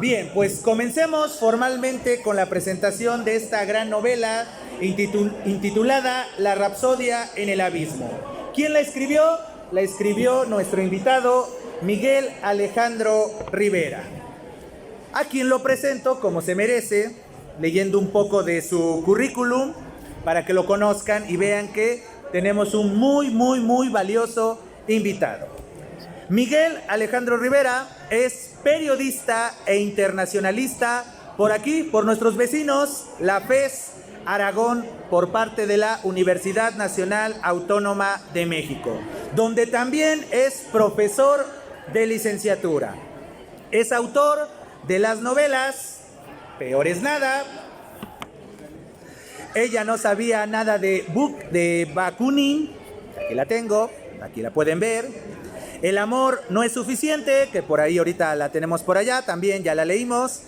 Bien, pues comencemos formalmente con la presentación de esta gran novela intitulada La Rapsodia en el Abismo. ¿Quién la escribió? La escribió nuestro invitado Miguel Alejandro Rivera, a quien lo presento como se merece, leyendo un poco de su currículum para que lo conozcan y vean que tenemos un muy valioso invitado. Miguel Alejandro Rivera es periodista e internacionalista por aquí, por nuestros vecinos, la FES Aragón, por parte de la Universidad Nacional Autónoma de México, donde también es profesor de licenciatura. Es autor de las novelas Peor es nada, Ella no sabía nada de Bakunin, aquí la tengo, aquí la pueden ver. El amor no es suficiente, que por ahí ahorita la tenemos por allá, también ya la leímos.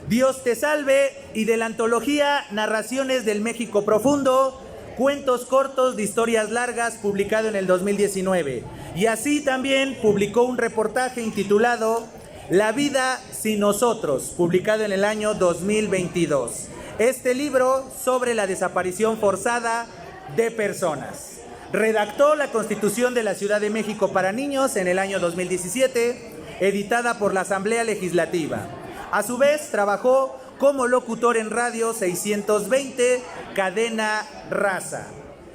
Dios te salve, y de la antología Narraciones del México Profundo, cuentos cortos de historias largas, publicado en el 2019. Y así también publicó un reportaje intitulado La vida sin nosotros, publicado en el año 2022. Este libro sobre la desaparición forzada de personas. Redactó la Constitución de la Ciudad de México para niños en el año 2017, editada por la Asamblea Legislativa. A su vez, trabajó como locutor en Radio 620, Cadena Raza.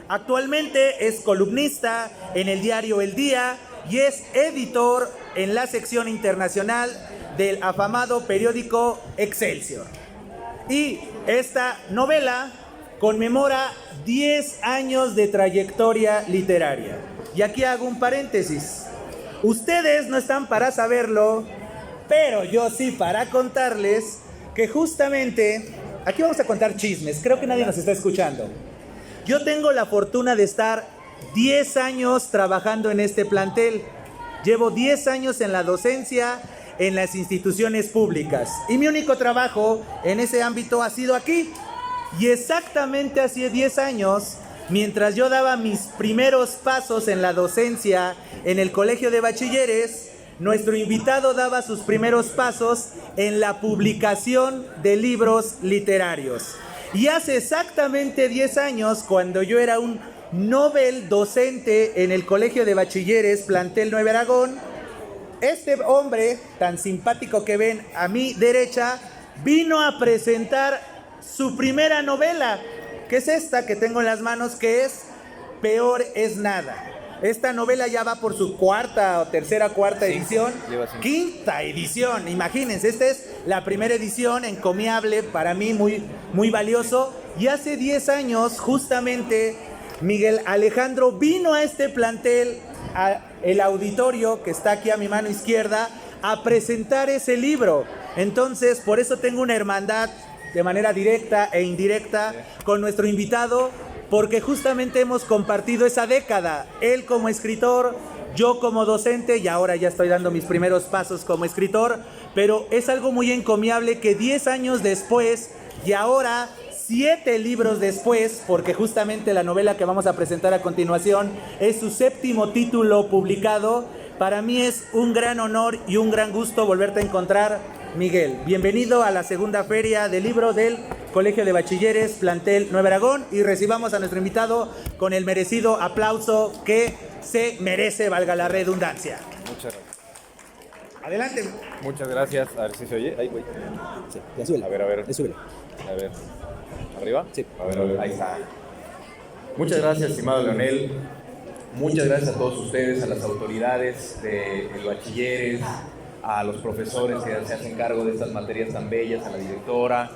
Actualmente es columnista en el diario El Día y es editor en la sección internacional del afamado periódico Excelsior. Y esta novela conmemora 10 años de trayectoria literaria. Y aquí hago un paréntesis. Ustedes no están para saberlo, pero yo sí para contarles que justamente, aquí vamos a contar chismes, creo que nadie nos está escuchando. Yo tengo la fortuna de estar 10 años trabajando en este plantel. Llevo 10 años en la docencia en las instituciones públicas. Y mi único trabajo en ese ámbito ha sido aquí. Y exactamente hace 10 años, mientras yo daba mis primeros pasos en la docencia en el Colegio de Bachilleres, nuestro invitado daba sus primeros pasos en la publicación de libros literarios. Y hace exactamente 10 años, cuando yo era un novel docente en el Colegio de Bachilleres, plantel Nuevo Aragón, este hombre tan simpático que ven a mi derecha vino a presentar su primera novela, que es esta que tengo en las manos, que es Peor es nada. Esta novela ya va por su cuarta edición, quinta edición, imagínense, esta es la primera edición, encomiable, para mí muy valioso. Y hace 10 años, justamente, Miguel Alejandro vino a este plantel, el auditorio que está aquí a mi mano izquierda, a presentar ese libro. Entonces, por eso tengo una hermandad de manera directa e indirecta con nuestro invitado, porque justamente hemos compartido esa década, él como escritor, yo como docente, y ahora ya estoy dando mis primeros pasos como escritor, pero es algo muy encomiable que 10 años después, y ahora 7 libros después, porque justamente la novela que vamos a presentar a continuación es su 7º título publicado, para mí es un gran honor y un gran gusto volverte a encontrar, Miguel. Bienvenido a la segunda feria del libro del Colegio de Bachilleres, plantel Nuevo Aragón, y recibamos a nuestro invitado con el merecido aplauso que se merece, valga la redundancia. Muchas gracias. Adelante. Muchas gracias. A ver si se oye. Ahí, güey. Sí, ya súbele. A ver. Súbele. A ver. ¿Arriba? Sí. A ver. Ahí está. Muchas gracias, estimado Leonel. Muchas gracias a todos ustedes, a las autoridades del Bachilleres, a los profesores que se hacen cargo de estas materias tan bellas, a la directora,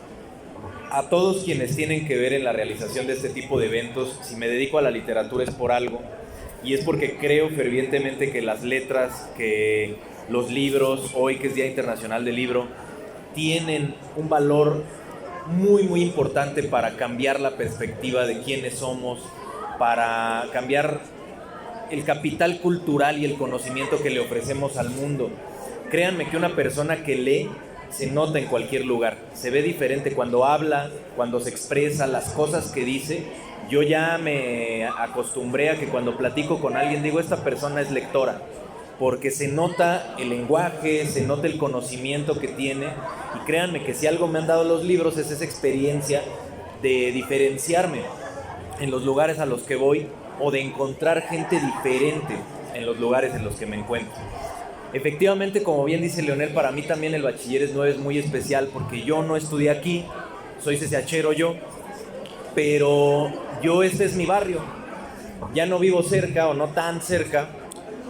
a todos quienes tienen que ver en la realización de este tipo de eventos. Si me dedico a la literatura es por algo, y es porque creo fervientemente que las letras, que los libros, hoy que es Día Internacional del Libro, tienen un valor muy importante para cambiar la perspectiva de quiénes somos, para cambiar el capital cultural y el conocimiento que le ofrecemos al mundo. Créanme que una persona que lee se nota en cualquier lugar, se ve diferente cuando habla, cuando se expresa, las cosas que dice. yo ya me acostumbré a que cuando platico con alguien digo, esta persona es lectora, porque se nota el lenguaje, se nota el conocimiento que tiene, y créanme que si algo me han dado los libros es esa experiencia de diferenciarme en los lugares a los que voy o de encontrar gente diferente en los lugares en los que me encuentro. Efectivamente, como bien dice Leonel, para mí también el Bachilleres 9 es muy especial porque yo no estudié aquí, soy CCHero yo, pero este es mi barrio. Ya no vivo cerca o no tan cerca,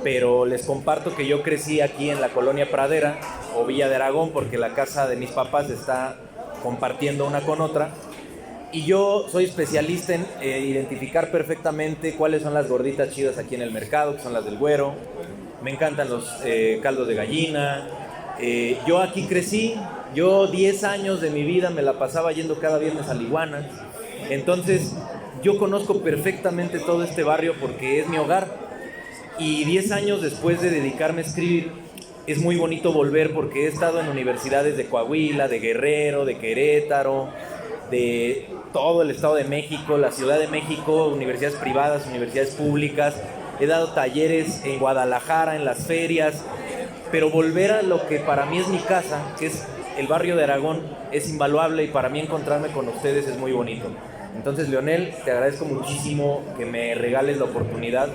pero les comparto que yo crecí aquí en la colonia Pradera o Villa de Aragón, porque la casa de mis papás está compartiendo una con otra. Y yo soy especialista en identificar perfectamente cuáles son las gorditas chidas aquí en el mercado, que son las del Güero. Me encantan los caldos de gallina. Yo aquí crecí, yo 10 años de mi vida me la pasaba yendo cada viernes a Iguanas. Entonces, yo conozco perfectamente todo este barrio porque es mi hogar. Y 10 años después de dedicarme a escribir, es muy bonito volver porque he estado en universidades de Coahuila, de Guerrero, de Querétaro, de todo el Estado de México, la Ciudad de México, universidades privadas, universidades públicas. He dado talleres en Guadalajara, en las ferias, pero volver a lo que para mí es mi casa, que es el barrio de Aragón, es invaluable, y para mí encontrarme con ustedes es muy bonito. Entonces, Leonel, te agradezco muchísimo que me regales la oportunidad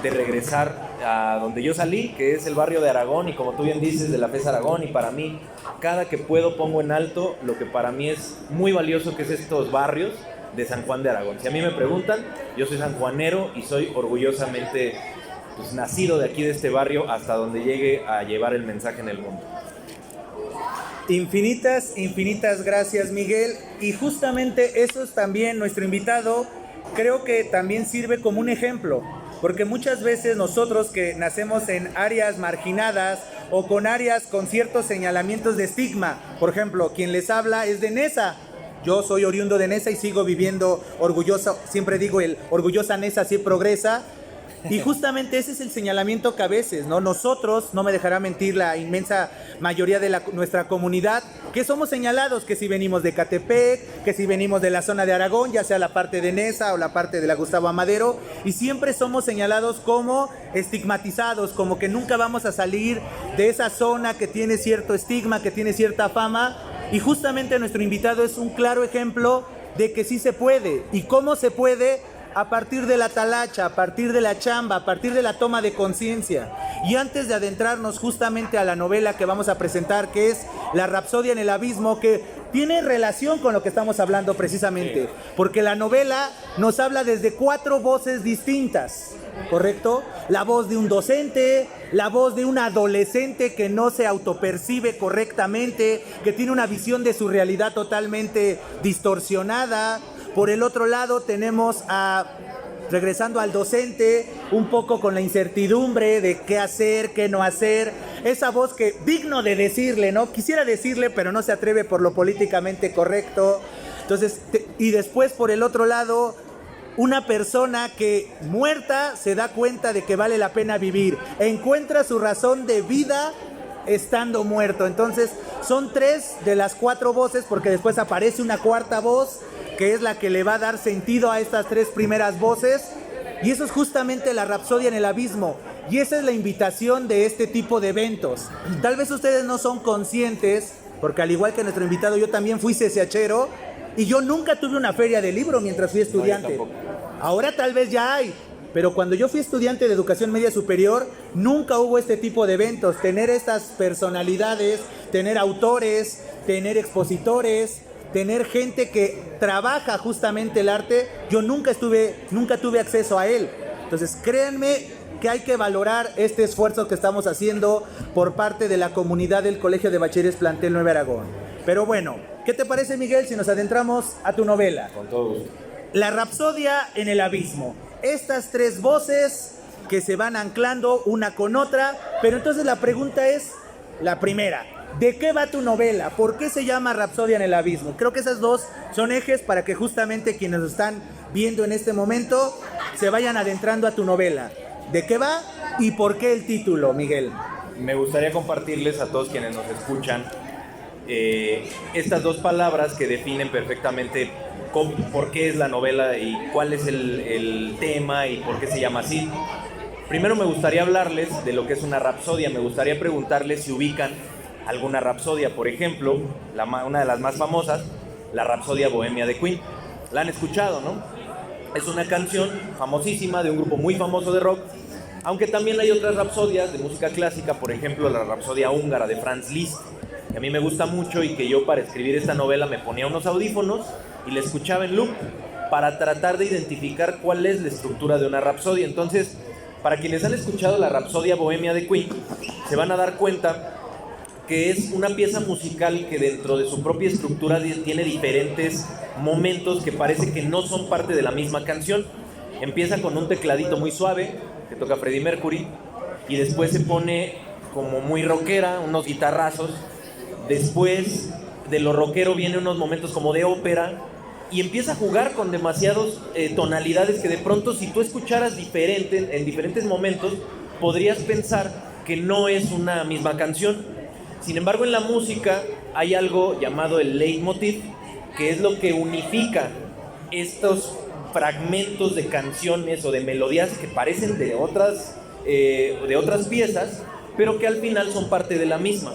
de regresar a donde yo salí, que es el barrio de Aragón, y como tú bien dices, de la FES Aragón. Y para mí, cada que puedo pongo en alto lo que para mí es muy valioso, que es estos barrios de San Juan de Aragón. Si a mí me preguntan, yo soy sanjuanero y soy orgullosamente nacido de aquí, de este barrio, hasta donde llegue a llevar el mensaje en el mundo. Infinitas gracias, Miguel. Y justamente eso es también nuestro invitado. Creo que también sirve como un ejemplo, porque muchas veces nosotros que nacemos en áreas marginadas o con áreas con ciertos señalamientos de estigma, por ejemplo, quien les habla es de Nesa. Yo soy oriundo de Nesa y sigo viviendo orgulloso, siempre digo el orgullosa Nesa sí progresa. Y justamente ese es el señalamiento que a veces, ¿no? Nosotros, no me dejará mentir la inmensa mayoría de nuestra comunidad, que somos señalados, que si venimos de Catepec, que si venimos de la zona de Aragón, ya sea la parte de Nesa o la parte de la Gustavo Amadero, y siempre somos señalados como estigmatizados, como que nunca vamos a salir de esa zona que tiene cierto estigma, que tiene cierta fama. Y justamente nuestro invitado es un claro ejemplo de que sí se puede. ¿Y cómo se puede? A partir de la talacha, a partir de la chamba, a partir de la toma de conciencia. Y antes de adentrarnos justamente a la novela que vamos a presentar, que es La Rapsodia en el Abismo, que tiene relación con lo que estamos hablando precisamente, sí, porque la novela nos habla desde 4 voces distintas, ¿correcto? La voz de un docente, la voz de un adolescente que no se autopercibe correctamente, que tiene una visión de su realidad totalmente distorsionada. Por el otro lado tenemos regresando al docente, un poco con la incertidumbre de qué hacer, qué no hacer. Esa voz que, digno de decirle, ¿no? Quisiera decirle, pero no se atreve por lo políticamente correcto. Entonces, y después por el otro lado, una persona que muerta se da cuenta de que vale la pena vivir. Encuentra su razón de vida estando muerto. Entonces, son 3 de las 4 voces, porque después aparece una cuarta voz, que es la que le va a dar sentido a estas 3 primeras voces, y eso es justamente la Rapsodia en el Abismo, y esa es la invitación de este tipo de eventos. Tal vez ustedes no son conscientes, porque al igual que nuestro invitado, yo también fui CCHero, y yo nunca tuve una feria de libro mientras fui estudiante. No, ahora tal vez ya hay, pero cuando yo fui estudiante de educación media superior, nunca hubo este tipo de eventos, tener estas personalidades, tener autores, tener expositores, tener gente que trabaja justamente el arte. Yo nunca tuve acceso a él. Entonces, créanme que hay que valorar este esfuerzo que estamos haciendo por parte de la comunidad del Colegio de Bachilleres Plantel 9 Aragón. Pero bueno, ¿qué te parece, Miguel, si nos adentramos a tu novela? Con todo gusto. La Rapsodia en el Abismo. Estas 3 voces que se van anclando una con otra, pero entonces la pregunta es la primera. ¿De qué va tu novela? ¿Por qué se llama Rapsodia en el Abismo? Creo que esas 2 son ejes para que justamente quienes nos están viendo en este momento se vayan adentrando a tu novela. ¿De qué va y por qué el título, Miguel? Me gustaría compartirles a todos quienes nos escuchan estas 2 palabras que definen perfectamente por qué es la novela y cuál es el tema y por qué se llama así. Primero me gustaría hablarles de lo que es una rapsodia. Me gustaría preguntarles si ubican alguna rapsodia. Por ejemplo, una de las más famosas, la Rapsodia Bohemia de Queen. La han escuchado, ¿no? Es una canción famosísima de un grupo muy famoso de rock, aunque también hay otras rapsodias de música clásica, por ejemplo la Rapsodia húngara de Franz Liszt, que a mí me gusta mucho y que yo para escribir esta novela me ponía unos audífonos y la escuchaba en loop para tratar de identificar cuál es la estructura de una rapsodia. Entonces, para quienes han escuchado la Rapsodia Bohemia de Queen, se van a dar cuenta que es una pieza musical que dentro de su propia estructura tiene diferentes momentos que parece que no son parte de la misma canción. Empieza con un tecladito muy suave, que toca Freddie Mercury, y después se pone como muy rockera, unos guitarrazos. Después de lo rockero vienen unos momentos como de ópera, y empieza a jugar con demasiadas tonalidades que de pronto, si tú escucharas en diferentes momentos, podrías pensar que no es una misma canción. Sin embargo, en la música hay algo llamado el leitmotiv, que es lo que unifica estos fragmentos de canciones o de melodías que parecen de otras piezas, pero que al final son parte de la misma.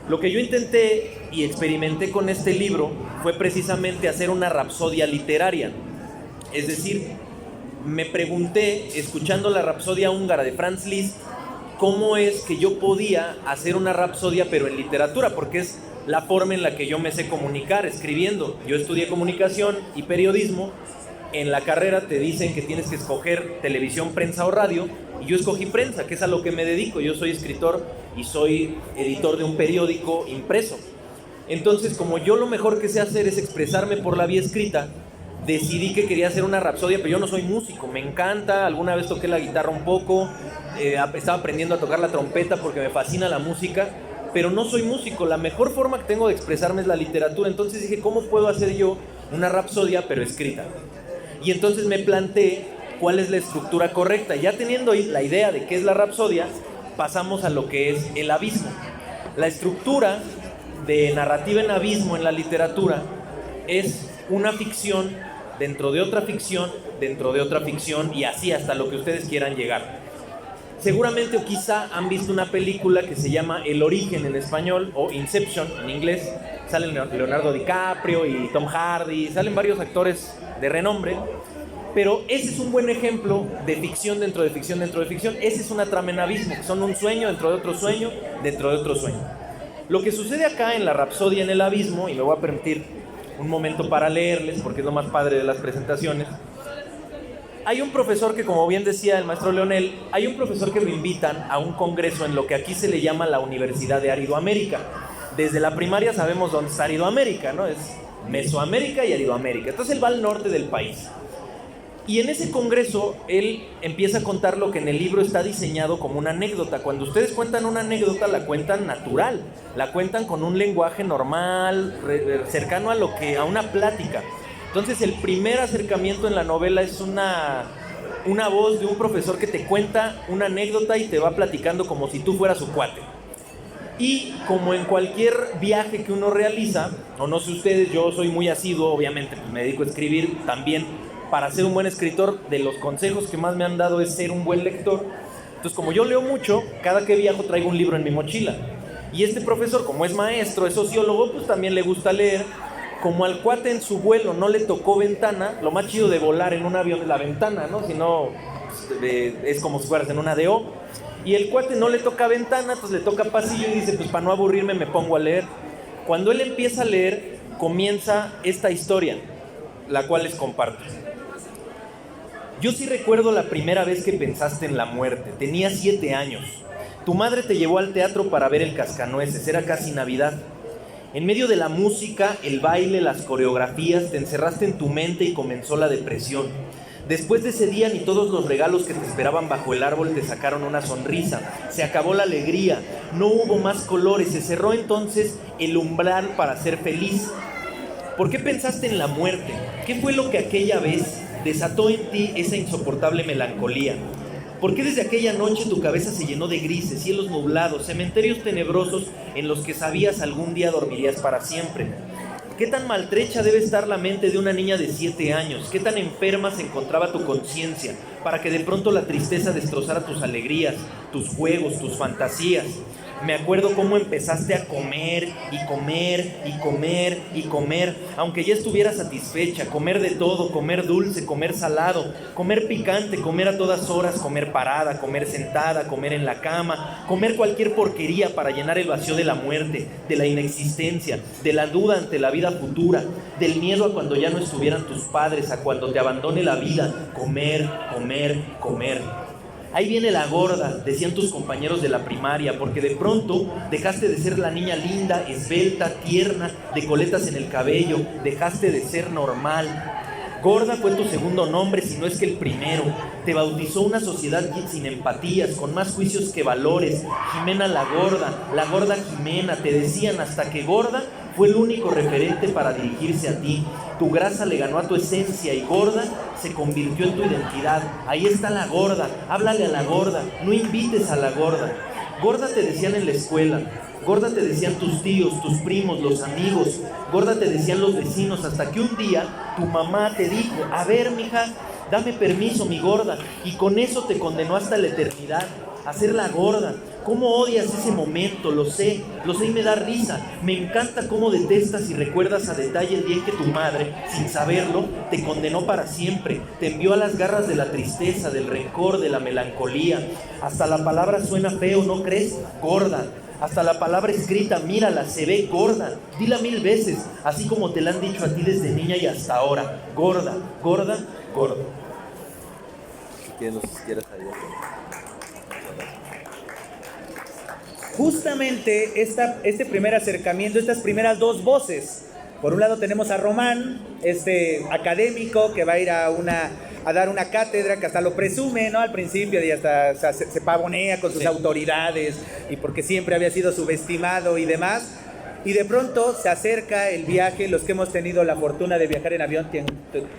Lo que yo intenté y experimenté con este libro fue precisamente hacer una rapsodia literaria. Es decir, me pregunté, escuchando la Rapsodia húngara de Franz Liszt, cómo es que yo podía hacer una rapsodia pero en literatura, porque es la forma en la que yo me sé comunicar, escribiendo. Yo estudié comunicación y periodismo. En la carrera te dicen que tienes que escoger televisión, prensa o radio, y yo escogí prensa, que es a lo que me dedico. Yo soy escritor y soy editor de un periódico impreso. Entonces, como yo lo mejor que sé hacer es expresarme por la vía escrita, decidí que quería hacer una rapsodia, pero yo no soy músico, me encanta, alguna vez toqué la guitarra un poco, estaba aprendiendo a tocar la trompeta porque me fascina la música, pero no soy músico. La mejor forma que tengo de expresarme es la literatura. Entonces dije, ¿cómo puedo hacer yo una rapsodia pero escrita? Y entonces me planteé cuál es la estructura correcta. Ya teniendo la idea de qué es la rapsodia, pasamos a lo que es el abismo. La estructura de narrativa en abismo en la literatura es una ficción dentro de otra ficción, dentro de otra ficción, y así hasta lo que ustedes quieran llegar. Seguramente o quizá han visto una película que se llama El Origen en español, o Inception en inglés. Salen Leonardo DiCaprio y Tom Hardy, salen varios actores de renombre, pero ese es un buen ejemplo de ficción dentro de ficción dentro de ficción. Esa es una trama en abismo, que son un sueño dentro de otro sueño, dentro de otro sueño. Lo que sucede acá en la Rapsodia en el Abismo, y me voy a permitir un momento para leerles, porque es lo más padre de las presentaciones. Hay un profesor que, como bien decía el maestro Leonel, hay un profesor que lo invitan a un congreso en lo que aquí se le llama la Universidad de Aridoamérica. Desde la primaria sabemos dónde está Aridoamérica, ¿no? Es Mesoamérica y Aridoamérica. Entonces él va al norte del país. Y en ese congreso él empieza a contar lo que en el libro está diseñado como una anécdota. Cuando ustedes cuentan una anécdota, la cuentan natural, la cuentan con un lenguaje normal, cercano a una plática. Entonces el primer acercamiento en la novela es una voz de un profesor que te cuenta una anécdota y te va platicando como si tú fueras su cuate. Y como en cualquier viaje que uno realiza, o no sé ustedes, yo soy muy asiduo, obviamente pues me dedico a escribir también. Para ser un buen escritor, de los consejos que más me han dado es ser un buen lector. Entonces, como yo leo mucho, cada que viajo traigo un libro en mi mochila. Y este profesor, como es maestro, es sociólogo, pues también le gusta leer. Como al cuate en su vuelo no le tocó ventana, lo más chido de volar en un avión es la ventana, ¿no? Si no, es como si fueras en una DO. Y el cuate no le toca ventana, entonces le toca pasillo y dice, pues para no aburrirme me pongo a leer. Cuando él empieza a leer, comienza esta historia, la cual les comparto. Yo sí recuerdo la primera vez que pensaste en la muerte. Tenía 7 años. Tu madre te llevó al teatro para ver El Cascanueces. Era casi Navidad. En medio de la música, el baile, las coreografías, te encerraste en tu mente y comenzó la depresión. Después de ese día, ni todos los regalos que te esperaban bajo el árbol te sacaron una sonrisa. Se acabó la alegría. No hubo más colores. Se cerró entonces el umbral para ser feliz. ¿Por qué pensaste en la muerte? ¿Qué fue lo que aquella vez desató en ti esa insoportable melancolía? ¿Por qué desde aquella noche tu cabeza se llenó de grises, cielos nublados, cementerios tenebrosos en los que sabías algún día dormirías para siempre? ¿Qué tan maltrecha debe estar la mente de una niña de 7 años? ¿Qué tan enferma se encontraba tu conciencia para que de pronto la tristeza destrozara tus alegrías, tus juegos, tus fantasías? Me acuerdo cómo empezaste a comer y comer y comer y comer, aunque ya estuvieras satisfecha, comer de todo, comer dulce, comer salado, comer picante, comer a todas horas, comer parada, comer sentada, comer en la cama, comer cualquier porquería para llenar el vacío de la muerte, de la inexistencia, de la duda ante la vida futura, del miedo a cuando ya no estuvieran tus padres, a cuando te abandone la vida, comer, comer, comer. Ahí viene la gorda, decían tus compañeros de la primaria, porque de pronto dejaste de ser la niña linda, esbelta, tierna, de coletas en el cabello, dejaste de ser normal. Gorda fue tu segundo nombre, si no es que el primero. Te bautizó una sociedad sin empatías, con más juicios que valores. Jimena la gorda Jimena, te decían, hasta que gorda fue el único referente para dirigirse a ti. Tu grasa le ganó a tu esencia y gorda se convirtió en tu identidad. Ahí está la gorda, háblale a la gorda, no invites a la gorda. Gorda te decían en la escuela, gorda te decían tus tíos, tus primos, los amigos, gorda te decían los vecinos, hasta que un día tu mamá te dijo, a ver, mija, dame permiso, mi gorda, y con eso te condenó hasta la eternidad, a ser la gorda. ¿Cómo odias ese momento? Lo sé y me da risa. Me encanta cómo detestas y recuerdas a detalle el día en que tu madre, sin saberlo, te condenó para siempre. Te envió a las garras de la tristeza, del rencor, de la melancolía. Hasta la palabra suena feo, ¿no crees? Gorda. Hasta la palabra escrita, mírala, se ve gorda. Dila 1000 veces, así como te la han dicho a ti desde niña y hasta ahora. Gorda, gorda, gorda. Si quieres ayudar. Justamente este primer acercamiento, estas primeras dos voces. Por un lado tenemos a Román, este académico que va a ir a dar una cátedra, que hasta lo presume, ¿no? Al principio, y hasta se pavonea con sus autoridades, y porque siempre había sido subestimado y demás. Y de pronto se acerca el viaje, los que hemos tenido la fortuna de viajar en avión,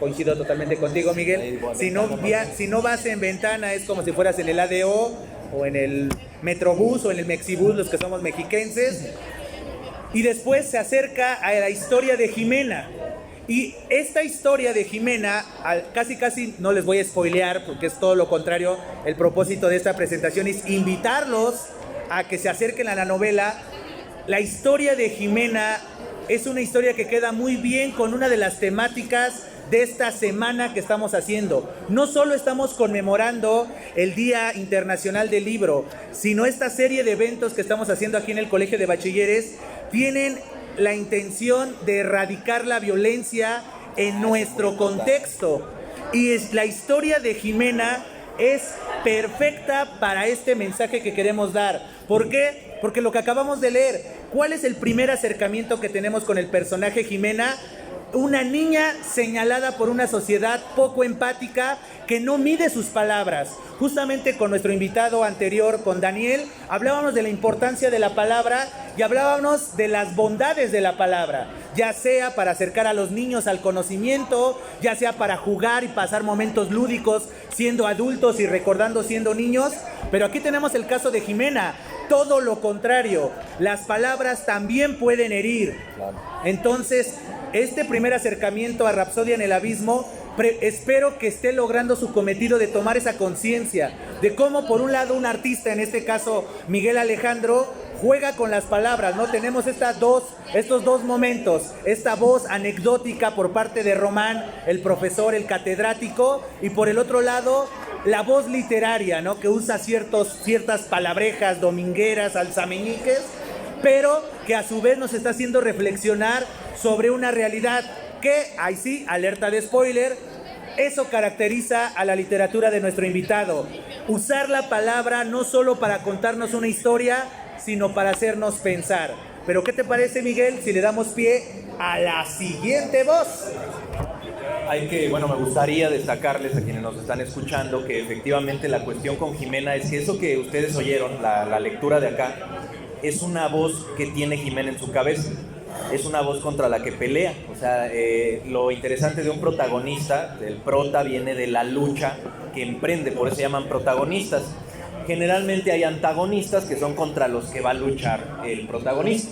coincido totalmente contigo, Miguel. Si no vas en ventana, es como si fueras en el ADO, o en el Metrobús, o en el Mexibús, los que somos mexiquenses. Y después se acerca a la historia de Jimena. Y esta historia de Jimena, casi no les voy a spoilear, porque es todo lo contrario. El propósito de esta presentación es invitarlos a que se acerquen a la novela. La historia de Jimena es una historia que queda muy bien con una de las temáticas de esta semana que estamos haciendo. No solo estamos conmemorando el Día Internacional del Libro, sino esta serie de eventos que estamos haciendo aquí en el Colegio de Bachilleres tienen la intención de erradicar la violencia en nuestro contexto. Y la historia de Jimena es perfecta para este mensaje que queremos dar. ¿Por qué? Porque lo que acabamos de leer, ¿cuál es el primer acercamiento que tenemos con el personaje Jimena? Una niña señalada por una sociedad poco empática que no mide sus palabras. Justamente con nuestro invitado anterior, con Daniel, hablábamos de la importancia de la palabra y hablábamos de las bondades de la palabra, ya sea para acercar a los niños al conocimiento, ya sea para jugar y pasar momentos lúdicos siendo adultos y recordando siendo niños. Pero aquí tenemos el caso de Jimena, todo lo contrario, las palabras también pueden herir. Entonces, este primer acercamiento a Rapsodia en el Abismo, espero que esté logrando su cometido de tomar esa conciencia de cómo, por un lado, un artista, en este caso Miguel Alejandro, juega con las palabras, ¿no? Tenemos estos dos momentos, esta voz anecdótica por parte de Román, el profesor, el catedrático, y por el otro lado, la voz literaria, ¿no? Que usa ciertas palabrejas domingueras, alzameñiques, pero que a su vez nos está haciendo reflexionar sobre una realidad que, ahí sí, alerta de spoiler, eso caracteriza a la literatura de nuestro invitado. Usar la palabra no solo para contarnos una historia, sino para hacernos pensar. Pero ¿qué te parece, Miguel, si le damos pie a la siguiente voz? Me gustaría destacarles a quienes nos están escuchando que efectivamente la cuestión con Jimena es que eso que ustedes oyeron, la lectura de acá, es una voz que tiene Jimena en su cabeza. Es una voz contra la que pelea. O sea, lo interesante de un protagonista, del prota, viene de la lucha que emprende, por eso se llaman protagonistas. Generalmente hay antagonistas que son contra los que va a luchar el protagonista.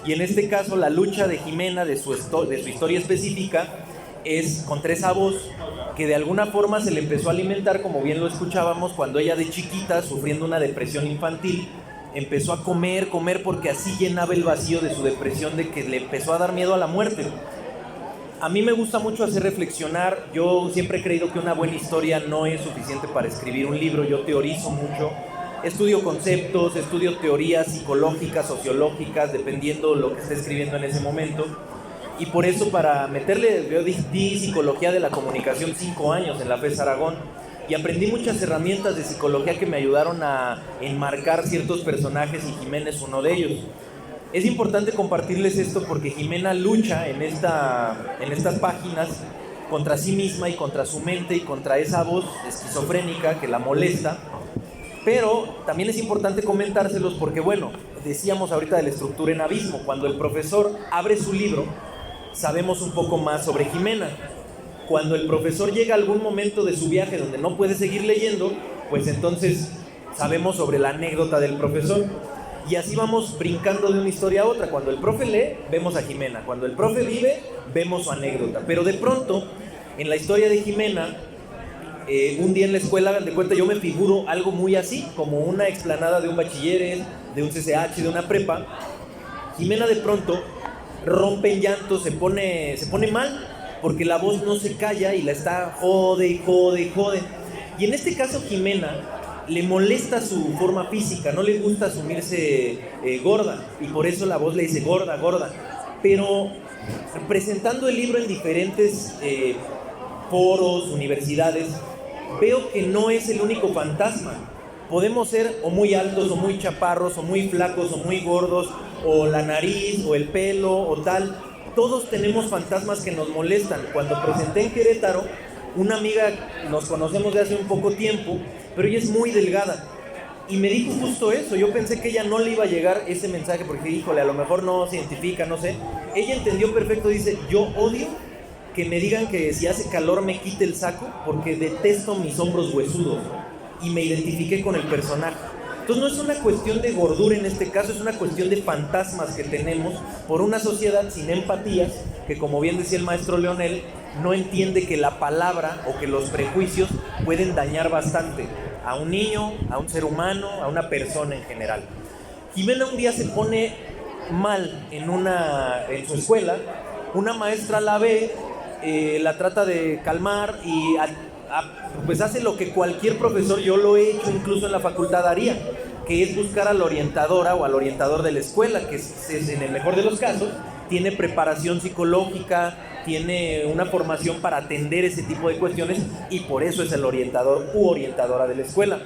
Y en este caso la lucha de Jimena, de su historia específica, es contra esa voz que de alguna forma se le empezó a alimentar, como bien lo escuchábamos, cuando ella de chiquita, sufriendo una depresión infantil, empezó a comer porque así llenaba el vacío de su depresión, de que le empezó a dar miedo a la muerte. A mí me gusta mucho hacer reflexionar. Yo siempre he creído que una buena historia no es suficiente para escribir un libro. Yo teorizo mucho, estudio conceptos, estudio teorías psicológicas, sociológicas, dependiendo de lo que esté escribiendo en ese momento. Y por eso, para meterle, yo di psicología de la comunicación 5 años en la FES Aragón y aprendí muchas herramientas de psicología que me ayudaron a enmarcar ciertos personajes, y Jimena es uno de ellos. Es importante compartirles esto porque Jimena lucha en estas páginas contra sí misma y contra su mente y contra esa voz esquizofrénica que la molesta. Pero también es importante comentárselos porque, bueno, decíamos ahorita de la estructura en Abismo. Cuando el profesor abre su libro, sabemos un poco más sobre Jimena. Cuando el profesor llega a algún momento de su viaje donde no puede seguir leyendo, pues entonces sabemos sobre la anécdota del profesor. Y así vamos brincando de una historia a otra. Cuando el profe lee, vemos a Jimena. Cuando el profe vive, vemos su anécdota. Pero de pronto, en la historia de Jimena, un día en la escuela, hagan de cuenta, yo me figuro algo muy así, como una explanada de un bachilleres, de un CCH, de una prepa. Jimena de pronto rompe en llanto, se pone mal, porque la voz no se calla y la está jode. Y en este caso Jimena le molesta su forma física, no le gusta asumirse gorda, y por eso la voz le dice gorda. Pero presentando el libro en diferentes foros, universidades, veo que no es el único fantasma. Podemos ser o muy altos, o muy chaparros, o muy flacos, o muy gordos, o la nariz, o el pelo, o tal. Todos tenemos fantasmas que nos molestan. Cuando presenté en Querétaro, una amiga, nos conocemos de hace un poco tiempo, pero ella es muy delgada, y me dijo justo eso. Yo pensé que ella no le iba a llegar ese mensaje, porque híjole, a lo mejor no se identifica, no sé. Ella entendió perfecto, dice, yo odio que me digan que si hace calor me quite el saco, porque detesto mis hombros huesudos, y me identifiqué con el personaje. Entonces no es una cuestión de gordura en este caso, es una cuestión de fantasmas que tenemos por una sociedad sin empatías, que, como bien decía el maestro Leonel, no entiende que la palabra o que los prejuicios pueden dañar bastante a un niño, a un ser humano, a una persona en general. Jimena un día se pone mal en su escuela. Una maestra la ve, la trata de calmar y pues hace lo que cualquier profesor, yo lo he hecho incluso en la facultad, haría, que es buscar a la orientadora o al orientador de la escuela, que en el mejor de los casos tiene preparación psicológica, tiene una formación para atender ese tipo de cuestiones, y por eso es el orientador u orientadora de la escuela.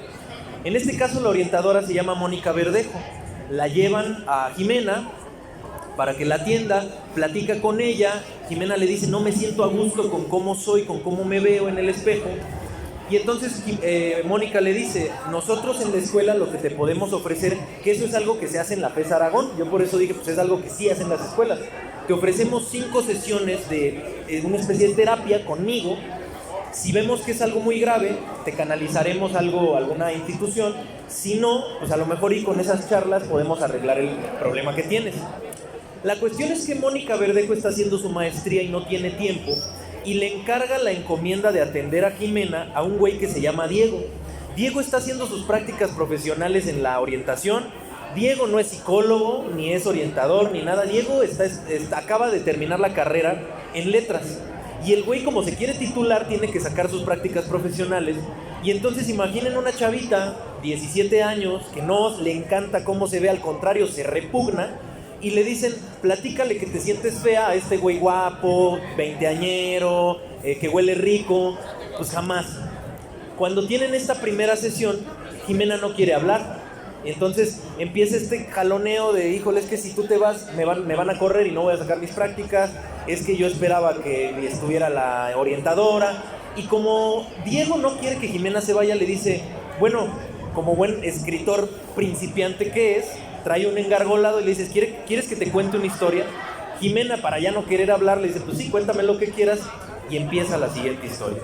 En este caso la orientadora se llama Mónica Verdejo. La llevan a Jimena para que la atienda, platica con ella. Jimena le dice, no me siento a gusto con cómo soy, con cómo me veo en el espejo. Y entonces Mónica le dice, nosotros en la escuela lo que te podemos ofrecer, que eso es algo que se hace en la FES Aragón, yo por eso dije, pues es algo que sí hacen las escuelas, te ofrecemos 5 sesiones de una especie de terapia conmigo. Si vemos que es algo muy grave, te canalizaremos a alguna institución. Si no, pues a lo mejor y con esas charlas podemos arreglar el problema que tienes. La cuestión es que Mónica Verdejo está haciendo su maestría y no tiene tiempo, y le encarga la encomienda de atender a Jimena a un güey que se llama Diego. Diego está haciendo sus prácticas profesionales en la orientación. Diego no es psicólogo, ni es orientador, ni nada. Diego acaba de terminar la carrera en letras. Y el güey, como se quiere titular, tiene que sacar sus prácticas profesionales. Y entonces imaginen una chavita, 17 años, que no le encanta cómo se ve, al contrario, se repugna. Y le dicen, platícale que te sientes fea a este güey guapo, veinteañero, que huele rico. Pues jamás. Cuando tienen esta primera sesión, Jimena no quiere hablar. Entonces empieza este jaloneo de, híjole, es que si tú te vas, me van a correr y no voy a sacar mis prácticas. Es que yo esperaba que estuviera la orientadora. Y como Diego no quiere que Jimena se vaya, le dice, bueno, como buen escritor principiante que es, trae un engargolado y le dices, ¿quieres que te cuente una historia? Jimena, para ya no querer hablar, le dice, pues sí, cuéntame lo que quieras. Y empieza la siguiente historia.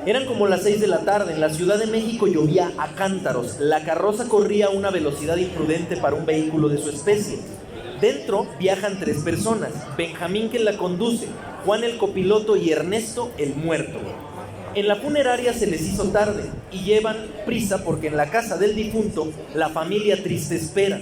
Eran como las 6 de la tarde, en la Ciudad de México llovía a cántaros. La carroza corría a una velocidad imprudente para un vehículo de su especie. Dentro viajan 3 personas, Benjamín, quien la conduce, Juan el copiloto y Ernesto el muerto. En la funeraria se les hizo tarde y llevan prisa porque en la casa del difunto la familia triste espera.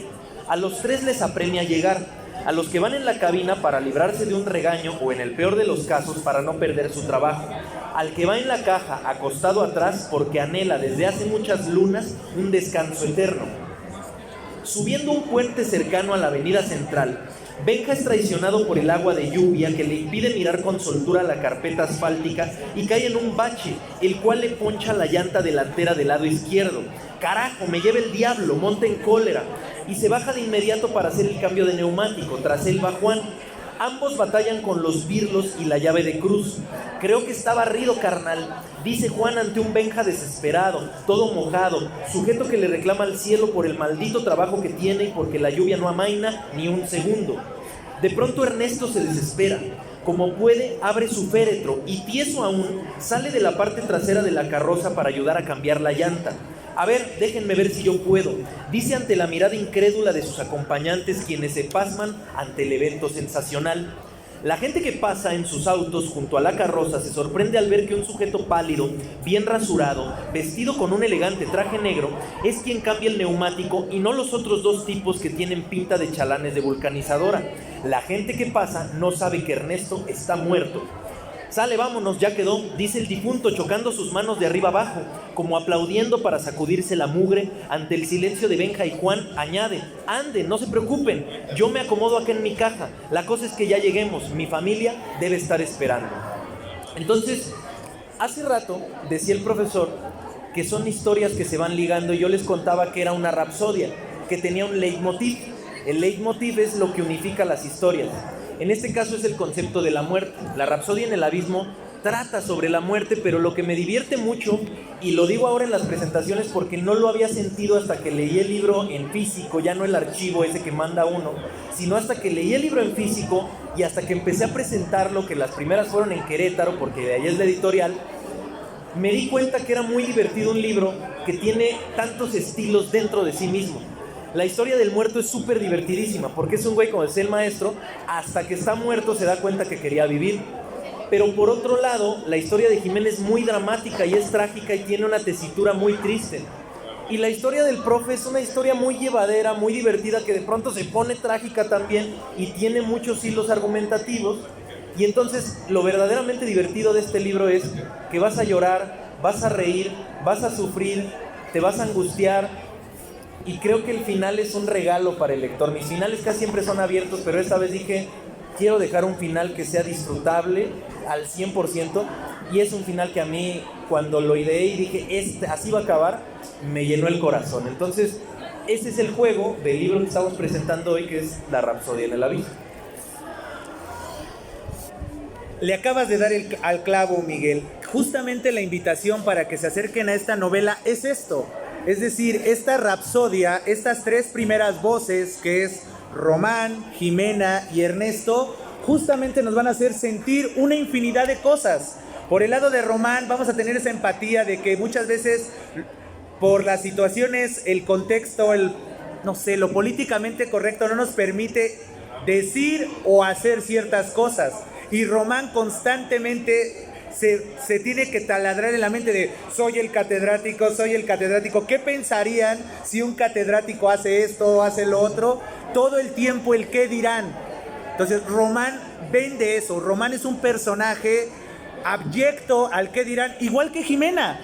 A los 3 les apremia llegar, a los que van en la cabina para librarse de un regaño o en el peor de los casos para no perder su trabajo. Al que va en la caja acostado atrás porque anhela desde hace muchas lunas un descanso eterno. Subiendo un puente cercano a la avenida central, Benja es traicionado por el agua de lluvia que le impide mirar con soltura la carpeta asfáltica y cae en un bache, el cual le poncha la llanta delantera del lado izquierdo. ¡Carajo, me lleva el diablo! Monta en cólera y se baja de inmediato para hacer el cambio de neumático. Tras él va Juan. Ambos batallan con los birlos y la llave de cruz. Creo que está barrido, carnal, dice Juan ante un Benja desesperado, todo mojado, sujeto que le reclama al cielo por el maldito trabajo que tiene y porque la lluvia no amaina ni un segundo. De pronto Ernesto se desespera. Como puede, abre su féretro y tieso aún, sale de la parte trasera de la carroza para ayudar a cambiar la llanta. A ver, déjenme ver si yo puedo, dice ante la mirada incrédula de sus acompañantes, quienes se pasman ante el evento sensacional. La gente que pasa en sus autos junto a la carroza se sorprende al ver que un sujeto pálido, bien rasurado, vestido con un elegante traje negro, es quien cambia el neumático y no los otros 2 tipos que tienen pinta de chalanes de vulcanizadora. La gente que pasa no sabe que Ernesto está muerto. Sale, vámonos, ya quedó, dice el difunto chocando sus manos de arriba abajo, como aplaudiendo para sacudirse la mugre. Ante el silencio de Benja y Juan añade: anden, no se preocupen, yo me acomodo acá en mi caja, la cosa es que ya lleguemos, mi familia debe estar esperando. Entonces, hace rato decía el profesor que son historias que se van ligando y yo les contaba que era una rapsodia, que tenía un leitmotiv. El leitmotiv es lo que unifica las historias. En este caso es el concepto de la muerte. La Rapsodia en el Abismo trata sobre la muerte, pero lo que me divierte mucho, y lo digo ahora en las presentaciones porque no lo había sentido hasta que leí el libro en físico, ya no el archivo ese que manda uno, sino hasta que leí el libro en físico y hasta que empecé a presentarlo, que las primeras fueron en Querétaro, porque de ahí es la editorial, me di cuenta que era muy divertido un libro que tiene tantos estilos dentro de sí mismo. La historia del muerto es súper divertidísima, porque es un güey, como decía el maestro, hasta que está muerto se da cuenta que quería vivir. Pero por otro lado, la historia de Jiménez es muy dramática y es trágica y tiene una tesitura muy triste. Y la historia del profe es una historia muy llevadera, muy divertida, que de pronto se pone trágica también y tiene muchos hilos argumentativos. Y entonces lo verdaderamente divertido de este libro es que vas a llorar, vas a reír, vas a sufrir, te vas a angustiar. Y creo que el final es un regalo para el lector. Mis finales casi siempre son abiertos, pero esta vez dije, quiero dejar un final que sea disfrutable al 100%. Y es un final que a mí, cuando lo ideé y dije, así va a acabar, me llenó el corazón. Entonces, ese es el juego del libro que estamos presentando hoy, que es La Rapsodia en el Abismo. Le acabas de dar al clavo, Miguel. Justamente la invitación para que se acerquen a esta novela es esto. Es decir, esta rapsodia, estas 3 primeras voces, que es Román, Jimena y Ernesto, justamente nos van a hacer sentir una infinidad de cosas. Por el lado de Román vamos a tener esa empatía de que muchas veces, por las situaciones, el contexto, lo políticamente correcto no nos permite decir o hacer ciertas cosas. Y Román constantemente se tiene que taladrar en la mente de soy el catedrático. ¿Qué pensarían si un catedrático hace esto o hace lo otro? Todo el tiempo el qué dirán. Entonces Román vende eso. Román es un personaje abyecto al qué dirán, igual que Jimena.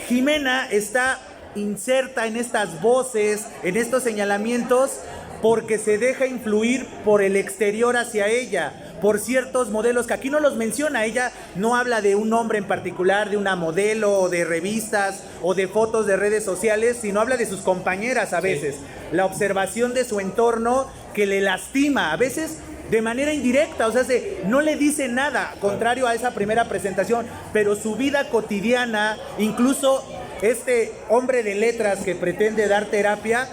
Jimena está inserta en estas voces, en estos señalamientos, porque se deja influir por el exterior hacia ella, por ciertos modelos que aquí no los menciona. Ella no habla de un hombre en particular, de una modelo, o de revistas, o de fotos de redes sociales, sino habla de sus compañeras a veces. Sí. La observación de su entorno que le lastima, a veces de manera indirecta, o sea, no le dice nada, contrario a esa primera presentación, pero su vida cotidiana, incluso este hombre de letras que pretende dar terapia,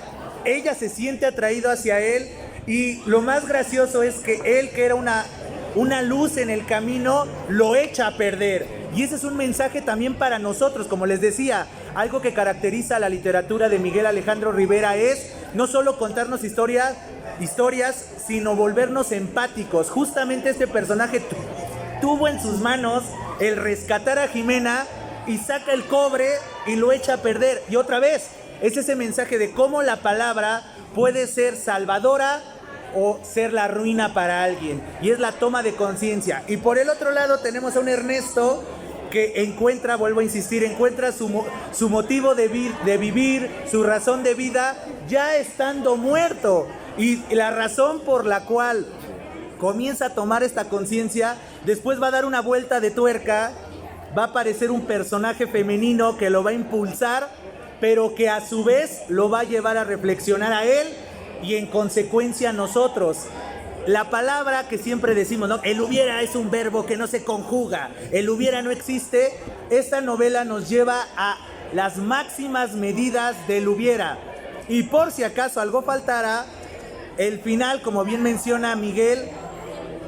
ella se siente atraído hacia él, y lo más gracioso es que él, que era una luz en el camino, lo echa a perder. Y ese es un mensaje también para nosotros. Como les decía, algo que caracteriza a la literatura de Miguel Alejandro Rivera es no solo contarnos historias historias, sino volvernos empáticos. Justamente este personaje tuvo en sus manos el rescatar a Jimena y saca el cobre y lo echa a perder. Y otra vez, es ese mensaje de cómo la palabra puede ser salvadora o ser la ruina para alguien. Y es la toma de conciencia. Y por el otro lado tenemos a un Ernesto que encuentra, vuelvo a insistir, encuentra su motivo de vivir, su razón de vida, ya estando muerto. Y la razón por la cual comienza a tomar esta conciencia, después va a dar una vuelta de tuerca, va a aparecer un personaje femenino que lo va a impulsar, pero que a su vez lo va a llevar a reflexionar a él y en consecuencia a nosotros. La palabra que siempre decimos, ¿no? El hubiera es un verbo que no se conjuga, el hubiera no existe. Esta novela nos lleva a las máximas medidas del hubiera. Y por si acaso algo faltara, el final, como bien menciona Miguel,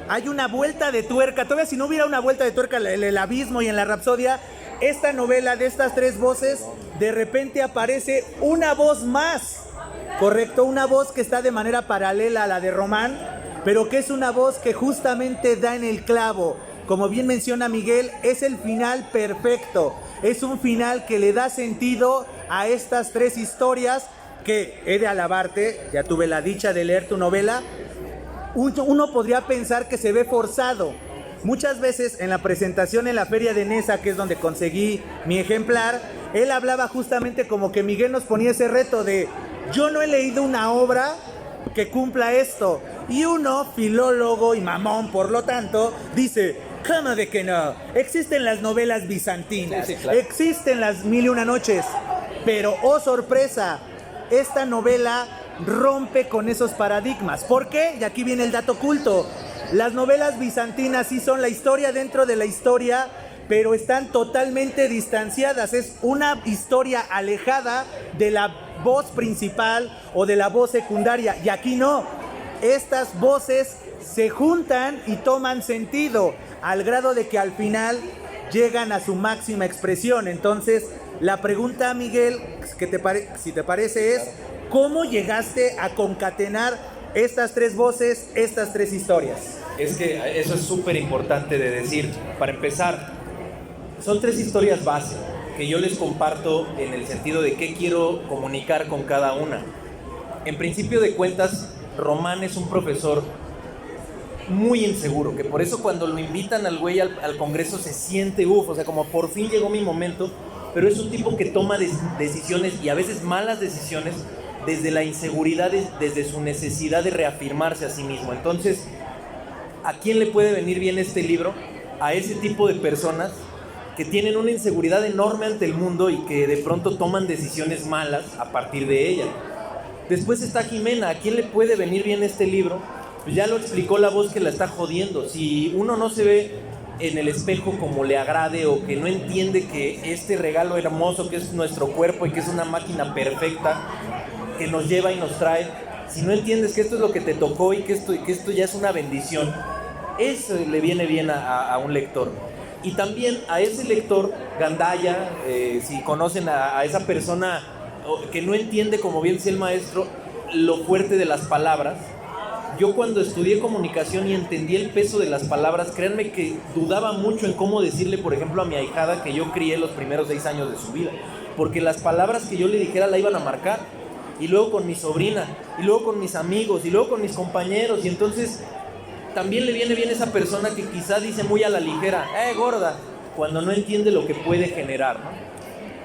hay una vuelta de tuerca. Todavía si no hubiera una vuelta de tuerca en el abismo y en la Rapsodia, esta novela de estas tres voces, de repente aparece una voz más, ¿correcto? Una voz que está de manera paralela a la de Román, pero que es una voz que justamente da en el clavo. Como bien menciona Miguel, es el final perfecto. Es un final que le da sentido a estas tres historias que he de alabarte. Ya tuve la dicha de leer tu novela. Uno podría pensar que se ve forzado. Muchas veces en la presentación en la Feria de Nesa, que es donde conseguí mi ejemplar, él hablaba justamente como que Miguel nos ponía ese reto de: yo no he leído una obra que cumpla esto. Y uno, filólogo y mamón por lo tanto, dice: ¿cómo de que no? Existen las novelas bizantinas, sí, claro. Existen las Mil y una noches, pero oh sorpresa, esta novela rompe con esos paradigmas. ¿Por qué? Y aquí viene el dato oculto. Las novelas bizantinas sí son la historia dentro de la historia, pero están totalmente distanciadas. Es una historia alejada de la voz principal o de la voz secundaria. Y aquí no. Estas voces se juntan y toman sentido al grado de que al final llegan a su máxima expresión. Entonces, la pregunta, Miguel, si te parece, es: ¿cómo llegaste a concatenar estas tres voces, estas tres historias? Es que eso es súper importante de decir. Para empezar, son tres historias base que yo les comparto en el sentido de qué quiero comunicar con cada una. En principio de cuentas, Román es un profesor muy inseguro, que por eso cuando lo invitan al güey al congreso se siente o sea, como por fin llegó mi momento. Pero es un tipo que toma decisiones, y a veces malas decisiones, desde la inseguridad, desde su necesidad de reafirmarse a sí mismo. Entonces, ¿a quién le puede venir bien este libro? A ese tipo de personas que tienen una inseguridad enorme ante el mundo y que de pronto toman decisiones malas a partir de ella. Después está Jimena. ¿A quién le puede venir bien este libro? Pues ya lo explicó la voz que la está jodiendo. Si uno no se ve en el espejo como le agrade, o que no entiende que este regalo hermoso que es nuestro cuerpo y que es una máquina perfecta que nos lleva y nos trae, si no entiendes que esto es lo que te tocó y que esto ya es una bendición, eso le viene bien a un lector. Y también a ese lector, gandaya, si conocen a esa persona que no entiende, como bien decía el maestro, lo fuerte de las palabras. Yo cuando estudié comunicación y entendí el peso de las palabras, créanme que dudaba mucho en cómo decirle, por ejemplo, a mi ahijada que yo crié los primeros 6 años de su vida, porque las palabras que yo le dijera la iban a marcar, y luego con mi sobrina, y luego con mis amigos, y luego con mis compañeros. Y entonces también le viene bien esa persona que quizá dice muy a la ligera, gorda, cuando no entiende lo que puede generar, ¿no?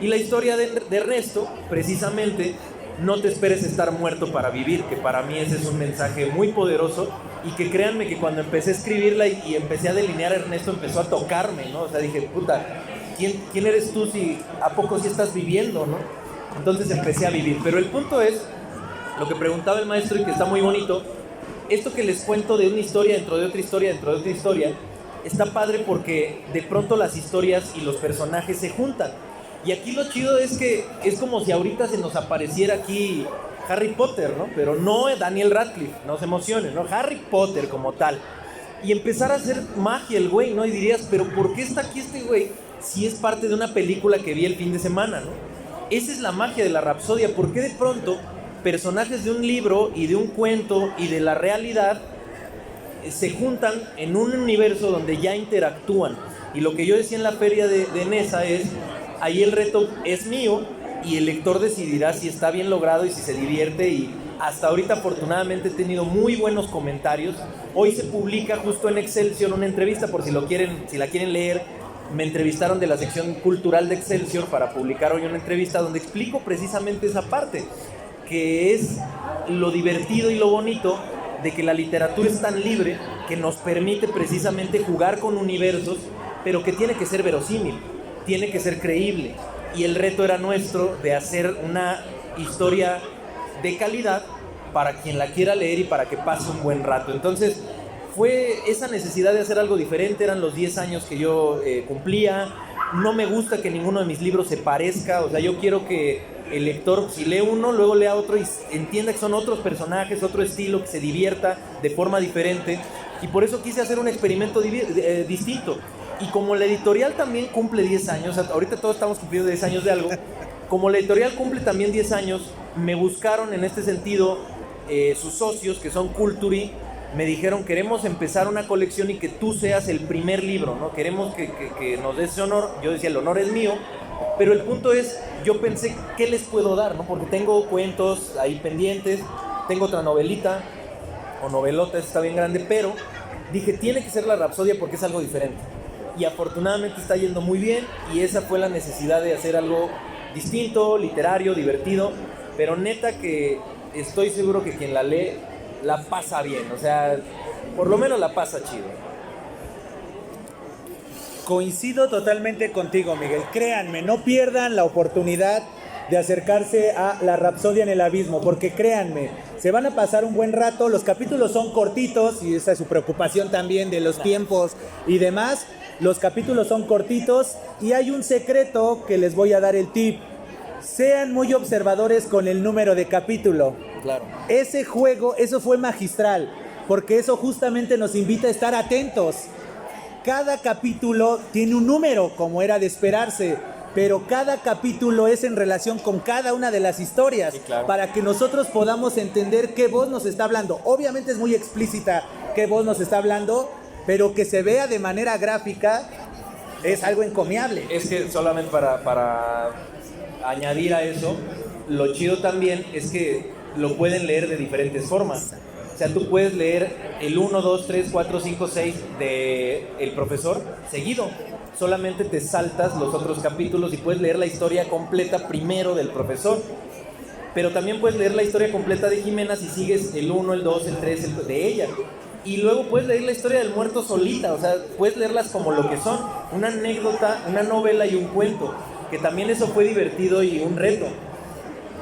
Y la historia de Ernesto, precisamente, no te esperes estar muerto para vivir, que para mí ese es un mensaje muy poderoso, y que créanme que cuando empecé a escribirla y empecé a delinear a Ernesto, empezó a tocarme, ¿no? O sea, dije, puta, ¿quién eres tú si a poco sí estás viviendo, no? Entonces empecé a vivir. Pero el punto es, lo que preguntaba el maestro y que está muy bonito, esto que les cuento de una historia dentro de otra historia, dentro de otra historia, está padre porque de pronto las historias y los personajes se juntan. Y aquí lo chido es que es como si ahorita se nos apareciera aquí Harry Potter, ¿no? Pero no Daniel Radcliffe, no se emocionen, ¿no? Harry Potter como tal. Y empezar a hacer magia el güey, ¿no? Y dirías, ¿pero por qué está aquí este güey si es parte de una película que vi el fin de semana, ¿no? Esa es la magia de la Rapsodia. ¿Por qué de pronto personajes de un libro y de un cuento y de la realidad se juntan en un universo donde ya interactúan. Y lo que yo decía en la feria de Nesa es, ahí el reto es mío y el lector decidirá si está bien logrado y si se divierte, y hasta ahorita afortunadamente he tenido muy buenos comentarios. Hoy se publica justo en Excelsior una entrevista, por si la quieren leer. Me entrevistaron de la sección cultural de Excelsior para publicar hoy una entrevista donde explico precisamente esa parte, que es lo divertido y lo bonito de que la literatura es tan libre que nos permite precisamente jugar con universos, pero que tiene que ser verosímil, tiene que ser creíble. Y el reto era nuestro de hacer una historia de calidad para quien la quiera leer y para que pase un buen rato. Entonces fue esa necesidad de hacer algo diferente. Eran los 10 años que yo cumplía. No me gusta que ninguno de mis libros se parezca, o sea, yo quiero que el lector, si lee uno, luego lea otro y entienda que son otros personajes, otro estilo, que se divierta de forma diferente. Y por eso quise hacer un experimento distinto. Y como la editorial también cumple 10 años, ahorita todos estamos cumpliendo 10 años de algo, como la editorial cumple también 10 años, me buscaron en este sentido sus socios, que son Culturi. Me dijeron, queremos empezar una colección y que tú seas el primer libro, ¿no? Queremos que nos des ese honor. Yo decía, el honor es mío, pero el punto es, yo pensé, ¿qué les puedo dar, no? Porque tengo cuentos ahí pendientes, tengo otra novelita, o novelota, está bien grande, pero dije, tiene que ser la Rapsodia porque es algo diferente. Y afortunadamente está yendo muy bien, y esa fue la necesidad de hacer algo distinto, literario, divertido, pero neta que estoy seguro que quien la lee la pasa bien, o sea, por lo menos la pasa chido. Coincido totalmente contigo, Miguel. Créanme, no pierdan la oportunidad de acercarse a La Rapsodia en el Abismo, porque créanme, se van a pasar un buen rato. Los capítulos son cortitos, y esa es su preocupación también de los tiempos y demás. Los capítulos son cortitos, y hay un secreto que les voy a dar el tip. Sean muy observadores con el número de capítulo. Claro. Ese juego, eso fue magistral, porque eso justamente nos invita a estar atentos. Cada capítulo tiene un número, como era de esperarse, pero cada capítulo es en relación con cada una de las historias, sí, claro, para que nosotros podamos entender qué voz nos está hablando. Obviamente es muy explícita qué voz nos está hablando, pero que se vea de manera gráfica es algo encomiable. Es que solamente para añadir a eso, lo chido también es que lo pueden leer de diferentes formas. O sea, tú puedes leer el 1, 2, 3, 4, 5, 6 de El Profesor seguido. Solamente te saltas los otros capítulos y puedes leer la historia completa primero del Profesor. Pero también puedes leer la historia completa de Jimena si sigues el 1, el 2, el 3 de ella. Y luego puedes leer la historia del muerto solita. O sea, puedes leerlas como lo que son. Una anécdota, una novela y un cuento. Que también eso fue divertido y un reto.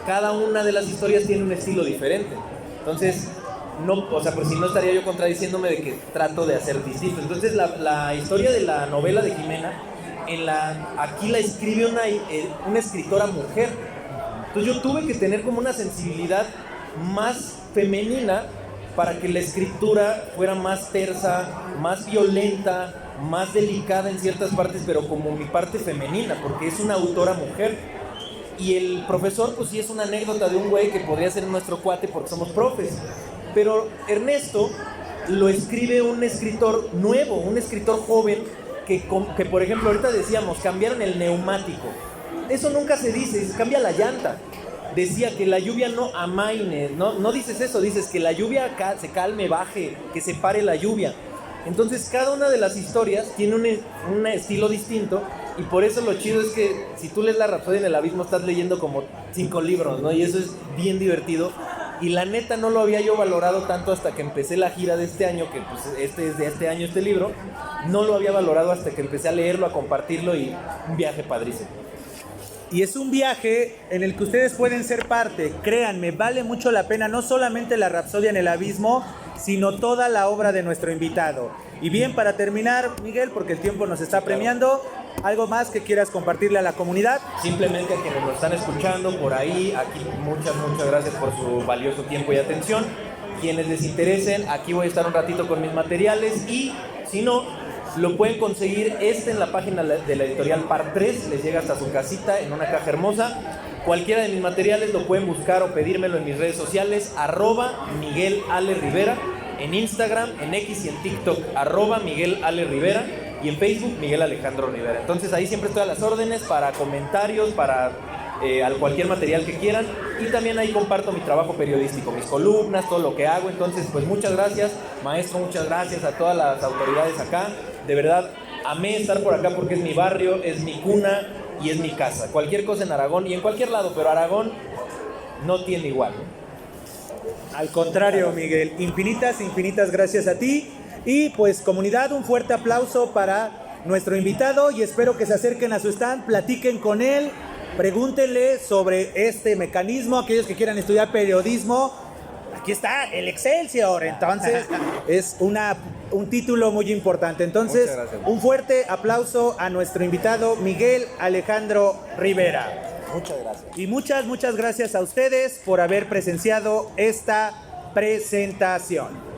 Cada una de las historias tiene un estilo diferente. Entonces, no, o sea, por si no estaría yo contradiciéndome de que trato de hacer distinto. Entonces, la historia de la novela de Jimena, aquí la escribe una escritora mujer. Entonces, yo tuve que tener como una sensibilidad más femenina para que la escritura fuera más tersa, más violenta, más delicada en ciertas partes, pero como mi parte femenina, porque es una autora mujer. Y El Profesor, pues sí, es una anécdota de un güey que podría ser nuestro cuate porque somos profes. Pero Ernesto lo escribe un escritor nuevo, un escritor joven, que por ejemplo, ahorita decíamos, cambiaron el neumático. Eso nunca se dice, se cambia la llanta. Decía que la lluvia no amaine, no dices eso, dices que la lluvia se calme, baje, que se pare la lluvia. Entonces cada una de las historias tiene un estilo distinto, y por eso lo chido es que si tú lees La Rapsodia en el Abismo estás leyendo como 5 libros, ¿no? Y eso es bien divertido, y la neta no lo había yo valorado tanto hasta que empecé la gira de este año, que pues es de este año este libro. No lo había valorado hasta que empecé a leerlo, a compartirlo, y un viaje padrísimo. Y es un viaje en el que ustedes pueden ser parte. Créanme, vale mucho la pena, no solamente La Rapsodia en el Abismo, sino toda la obra de nuestro invitado. Y bien, para terminar, Miguel, porque el tiempo nos está premiando, ¿algo más que quieras compartirle a la comunidad? Simplemente a quienes nos están escuchando por ahí, aquí muchas gracias por su valioso tiempo y atención. Quienes les interesen, aquí voy a estar un ratito con mis materiales, y si no, lo pueden conseguir en la página de la editorial Par 3, les llega hasta su casita en una caja hermosa. Cualquiera de mis materiales lo pueden buscar o pedírmelo en mis redes sociales, @Miguel Ale Rivera, en Instagram, en X y en TikTok, @Miguel Ale Rivera, y en Facebook, Miguel Alejandro Rivera. Entonces ahí siempre estoy a las órdenes para comentarios, para cualquier material que quieran, y también ahí comparto mi trabajo periodístico, mis columnas, todo lo que hago. Entonces pues muchas gracias, maestro, muchas gracias a todas las autoridades acá. De verdad, amé estar por acá porque es mi barrio, es mi cuna y es mi casa. Cualquier cosa en Aragón y en cualquier lado, pero Aragón no tiene igual, ¿no? Al contrario, Miguel, infinitas gracias a ti. Y pues comunidad, un fuerte aplauso para nuestro invitado y espero que se acerquen a su stand, platiquen con él, pregúntenle sobre este mecanismo, aquellos que quieran estudiar periodismo. Aquí está, el Excelsior, entonces es un título muy importante. Entonces, un fuerte aplauso a nuestro invitado Miguel Alejandro Rivera. Muchas gracias. Y muchas gracias a ustedes por haber presenciado esta presentación.